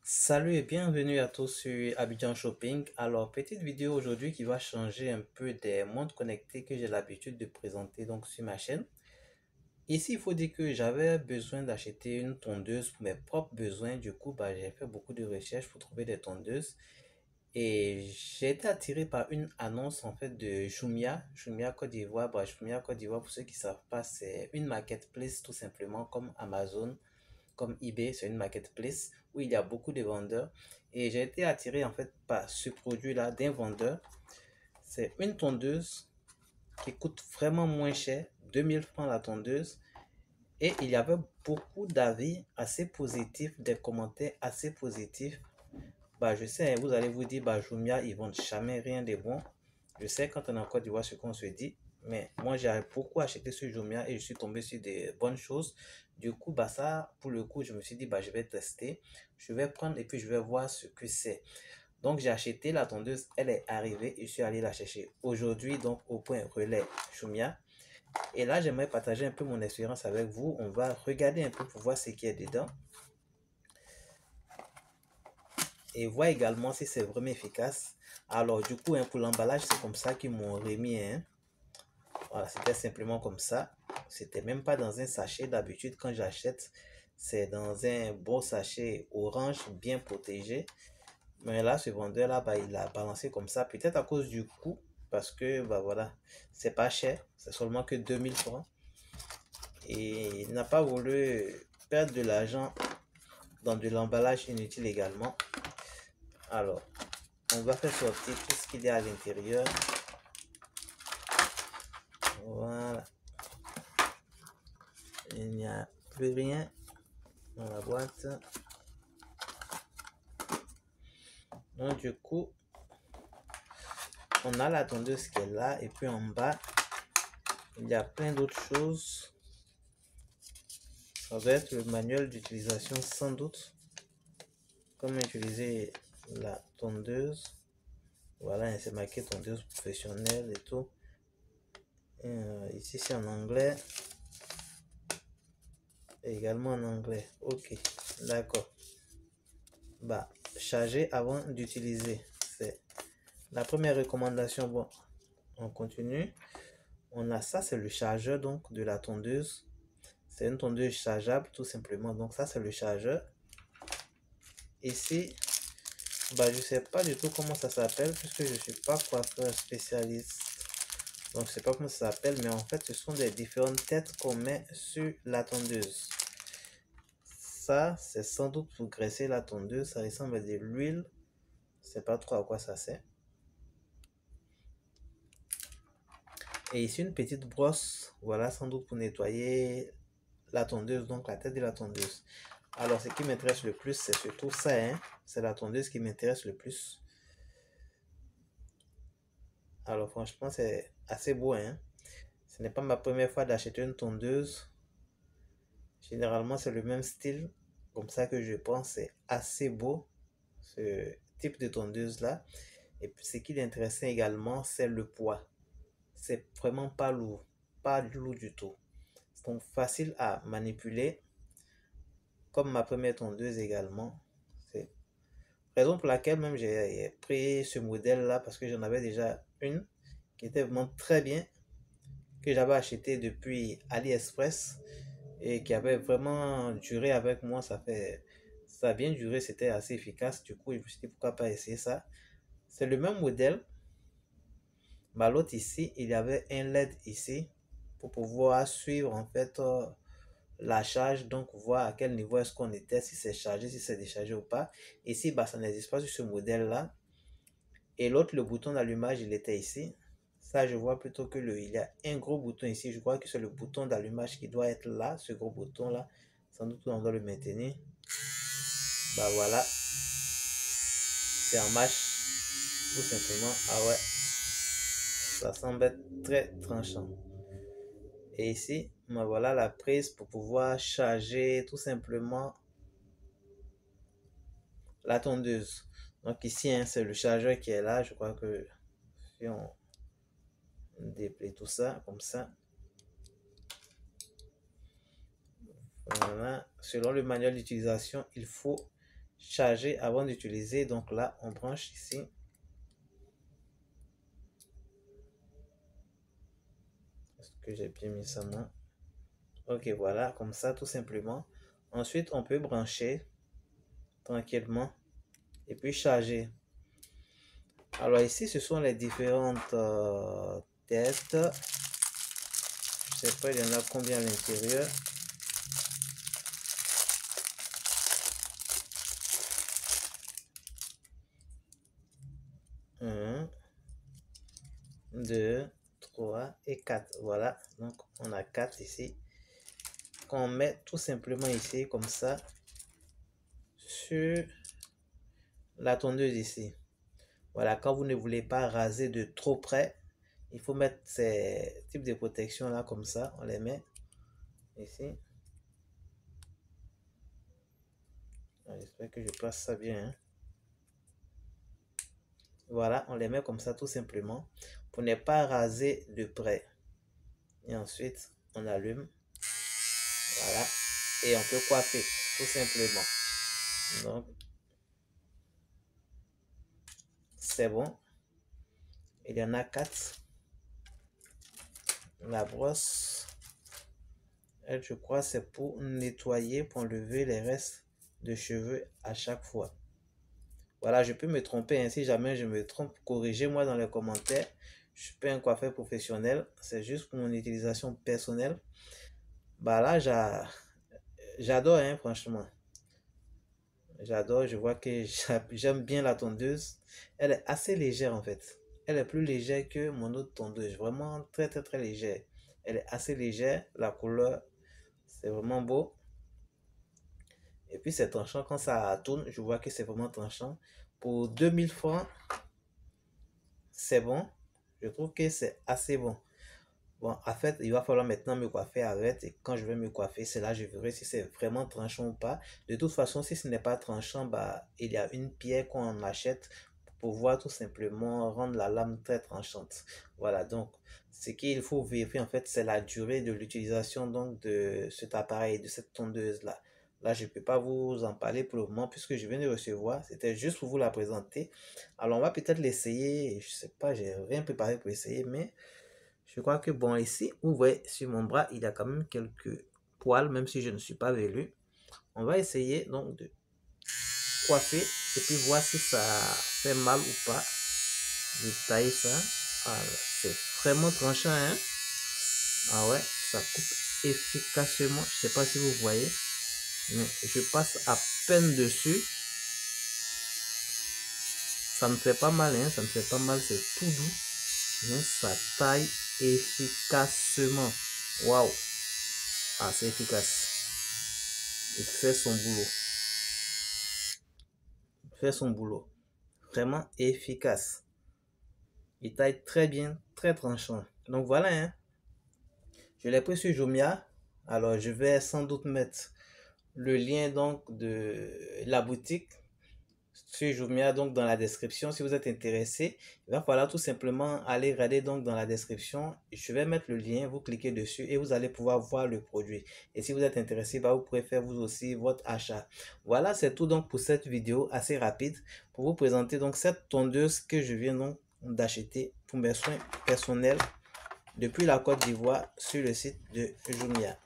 Salut et bienvenue à tous sur Abidjan Shopping. Alors, petite vidéo aujourd'hui qui va changer un peu des montres connectées que j'ai l'habitude de présenter donc sur ma chaîne. Ici, il faut dire que j'avais besoin d'acheter une tondeuse pour mes propres besoins. Du coup, j'ai fait beaucoup de recherches pour trouver des tondeuses. Et j'ai été attiré par une annonce en fait de Jumia Côte d'Ivoire. Jumia Côte d'Ivoire, pour ceux qui ne savent pas, c'est une marketplace tout simplement comme Amazon, comme eBay, c'est une marketplace où il y a beaucoup de vendeurs. Et j'ai été attiré en fait par ce produit-là d'un vendeur. C'est une tondeuse qui coûte vraiment moins cher, 2000 francs la tondeuse. Et il y avait beaucoup d'avis assez positifs, des commentaires assez positifs. Je sais, vous allez vous dire, Jumia, ils vendent jamais rien de bon. Je sais quand on est en Côte d'Ivoire ce qu'on se dit, mais moi j'ai beaucoup acheté sur Jumia et je suis tombé sur des bonnes choses. Du coup, ça, pour le coup, je me suis dit, je vais tester, je vais prendre et puis je vais voir ce que c'est. Donc j'ai acheté la tondeuse, elle est arrivée et je suis allé la chercher aujourd'hui, donc au point relais Jumia. Et là, j'aimerais partager un peu mon expérience avec vous. On va regarder un peu pour voir ce qu'il y a dedans et voir également si c'est vraiment efficace. Alors du coup, pour l'emballage, c'est comme ça qu'ils m'ont remis. Voilà, c'était simplement comme ça. C'était même pas dans un sachet. D'habitude, quand j'achète, c'est dans un beau sachet orange bien protégé. Mais là, ce vendeur-là, il a balancé comme ça. Peut-être à cause du coût, parce que, voilà, c'est pas cher. C'est seulement que 2000 francs. Et il n'a pas voulu perdre de l'argent dans de l'emballage inutile également. Alors, on va faire sortir tout ce qu'il y a à l'intérieur. Voilà. Il n'y a plus rien dans la boîte. Donc du coup, on a la tondeuse qui est là et puis en bas, il y a plein d'autres choses. Ça va être le manuel d'utilisation sans doute. Comment utiliser la tondeuse. Voilà, c'est marqué tondeuse professionnelle et tout. Ici c'est en anglais. Et également en anglais. Ok, d'accord. Charger avant d'utiliser. C'est la première recommandation. Bon, on continue. On a ça, c'est le chargeur donc de la tondeuse. C'est une tondeuse chargeable tout simplement. Donc ça, c'est le chargeur. Ici, je sais pas du tout comment ça s'appelle puisque je suis pas coiffeur spécialiste. Donc je sais pas comment ça s'appelle, mais en fait, ce sont des différentes têtes qu'on met sur la tondeuse. Ça, c'est sans doute pour graisser la tondeuse. Ça ressemble à de l'huile. Je sais pas trop à quoi ça sert. Et ici, une petite brosse. Voilà, sans doute pour nettoyer la tondeuse, donc la tête de la tondeuse. Alors, ce qui m'intéresse le plus, c'est surtout ça. C'est la tondeuse qui m'intéresse le plus. Alors, franchement, c'est assez beau. Ce n'est pas ma première fois d'acheter une tondeuse. Généralement, c'est le même style. Comme ça que je pense, c'est assez beau, ce type de tondeuse-là. Et puis, ce qui l'intéressait également, c'est le poids. C'est vraiment pas lourd. Pas lourd du tout. Donc, facile à manipuler. Comme ma première tondeuse également. C'est raison pour laquelle même j'ai pris ce modèle-là parce que j'en avais déjà une qui était vraiment très bien, que j'avais acheté depuis AliExpress et qui avait vraiment duré avec moi. Ça a bien duré, c'était assez efficace. Du coup, je me suis dit pourquoi pas essayer ça. C'est le même modèle. L'autre ici, il y avait un LED ici pour pouvoir suivre en fait la charge, donc voir à quel niveau est-ce qu'on était, si c'est chargé, si c'est déchargé ou pas. Ici, ça n'existe pas sur ce modèle-là. Et l'autre, le bouton d'allumage, il était ici. Ça, je vois plutôt que il y a un gros bouton ici. Je crois que c'est le bouton d'allumage qui doit être là, ce gros bouton-là. Sans doute on doit le maintenir. Voilà. C'est en marche. Tout simplement. Ah ouais. Ça semble être très tranchant. Et ici, voilà la prise pour pouvoir charger tout simplement la tondeuse. Donc ici, c'est le chargeur qui est là. Je crois que si on déplie tout ça comme ça. Voilà. Selon le manuel d'utilisation, il faut charger avant d'utiliser. Donc là, on branche ici. Est-ce que j'ai bien mis ça, moi? Ok, voilà, comme ça, tout simplement. Ensuite, on peut brancher tranquillement et puis charger. Alors ici, ce sont les différentes têtes. Je sais pas, il y en a combien à l'intérieur. Un, 2, 3 et 4. Voilà, donc on a 4 ici. Qu'on met tout simplement ici, comme ça, sur la tondeuse ici. Voilà, quand vous ne voulez pas raser de trop près, il faut mettre ces types de protection là, comme ça. On les met ici. J'espère que je place ça bien, hein. Voilà, on les met comme ça tout simplement pour ne pas raser de près. Et ensuite, on allume. Voilà. Et on peut coiffer tout simplement. Donc, c'est bon. Il y en a 4. La brosse, elle, je crois, c'est pour nettoyer, pour enlever les restes de cheveux à chaque fois. Voilà, je peux me tromper, hein. Si jamais je me trompe, corrigez-moi dans les commentaires. Je suis pas un coiffeur professionnel, c'est juste pour mon utilisation personnelle. Bah là, j'adore, hein, franchement. J'adore, je vois que j'aime bien la tondeuse. Elle est assez légère en fait. Elle est plus légère que mon autre tondeuse. Vraiment très très très légère. Elle est assez légère. La couleur, c'est vraiment beau. Et puis c'est tranchant quand ça tourne. Je vois que c'est vraiment tranchant. Pour 2000 francs, c'est bon. Je trouve que c'est assez bon. Bon, en fait, il va falloir maintenant me coiffer avec. Et quand je vais me coiffer, c'est là que je verrai si c'est vraiment tranchant ou pas. De toute façon, si ce n'est pas tranchant, bah, il y a une pierre qu'on achète pour pouvoir tout simplement rendre la lame très tranchante. Voilà, donc, ce qu'il faut vérifier, en fait, c'est la durée de l'utilisation donc de cet appareil, de cette tondeuse-là. Là, je ne peux pas vous en parler pour le moment puisque je viens de recevoir. C'était juste pour vous la présenter. Alors, on va peut-être l'essayer. Je ne sais pas, j'ai rien préparé pour essayer, mais je crois que bon, ici, vous voyez, sur mon bras, il y a quand même quelques poils, même si je ne suis pas velu. On va essayer donc de coiffer et puis voir si ça fait mal ou pas. Je taille ça. Ah, c'est vraiment tranchant, hein. Ah ouais, ça coupe efficacement. Je sais pas si vous voyez, mais je passe à peine dessus. Ça ne fait pas mal, hein. Ça ne fait pas mal, c'est tout doux. Mais ça taille efficacement. Waouh! Ah, c'est efficace. Il fait son boulot. Il fait son boulot. Vraiment efficace. Il taille très bien, très tranchant. Donc voilà, hein. Je l'ai pris sur Jumia. Alors je vais sans doute mettre le lien donc de la boutique sur Jumia donc dans la description. Si vous êtes intéressé, il va falloir tout simplement aller regarder donc dans la description. Je vais mettre le lien, vous cliquez dessus et vous allez pouvoir voir le produit. Et si vous êtes intéressé, bah, vous pourrez faire vous aussi votre achat. Voilà, c'est tout donc pour cette vidéo assez rapide pour vous présenter donc cette tondeuse que je viens donc d'acheter pour mes soins personnels depuis la Côte d'Ivoire sur le site de Jumia.